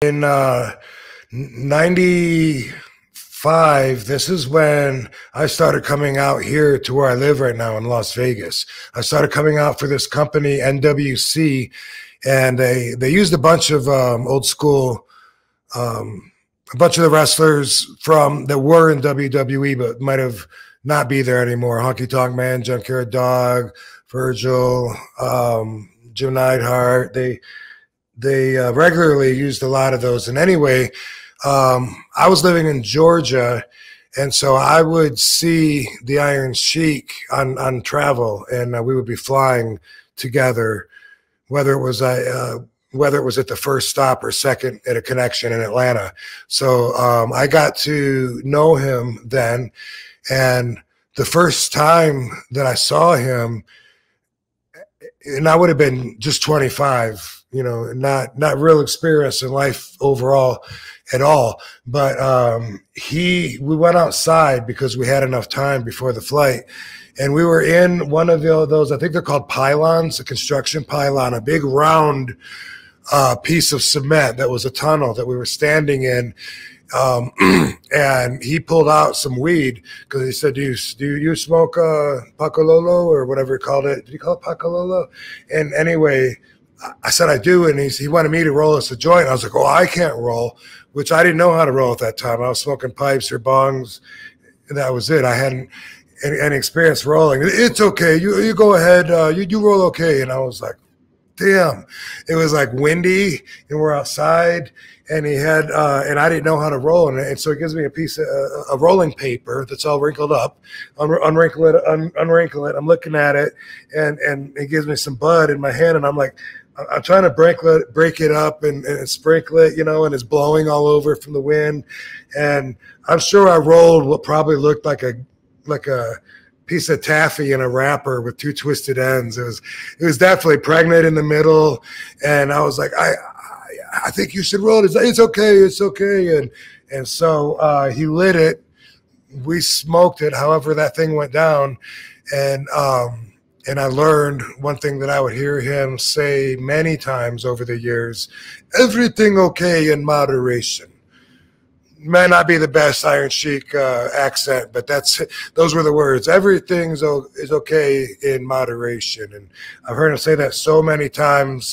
in 95, this is when I started coming out here to where I live right now in Las Vegas. I started coming out for this company, NWC, and they used a bunch of old school, a bunch of the wrestlers from that were in WWE but might have not be there anymore. Honky Tonk Man, Junkyard Dog, Virgil, Jim Neidhart. They regularly used a lot of those. And anyway, I was living in Georgia, and so I would see the Iron Sheik on travel, and we would be flying together, whether it was at the first stop or second at a connection in Atlanta. So I got to know him then, and the first time that I saw him, and I would have been just 25, you know, not real experience in life overall at all. But we went outside because we had enough time before the flight, and we were in one of those, I think they're called pylons, a construction pylon, a big round piece of cement that was a tunnel that we were standing in. And he pulled out some weed because he said, do you smoke Pacololo or whatever he called it? Did he call it Pacololo? And anyway, I said, I do. And he wanted me to roll us a joint. I was like, oh, I can't roll, which I didn't know how to roll at that time. I was smoking pipes or bongs. And that was it. I hadn't any experience rolling. It's okay. You go ahead. You roll okay. And I was like, damn. It was like windy and we're outside. And he had, and I didn't know how to roll. And so he gives me a piece of a rolling paper that's all wrinkled up. Unwrinkle it. I'm looking at it, and he gives me some bud in my hand, and I'm like, I'm trying to break it up and sprinkle it, you know, and it's blowing all over from the wind. And I'm sure I rolled what probably looked like a piece of taffy in a wrapper with two twisted ends. It was definitely pregnant in the middle, and I was like, I think you should roll it. It's okay. It's okay. And so he lit it. We smoked it. However, that thing went down. And I learned one thing that I would hear him say many times over the years: everything okay in moderation. May not be the best Iron Sheik accent, but those were the words. Everything is okay in moderation. And I've heard him say that so many times.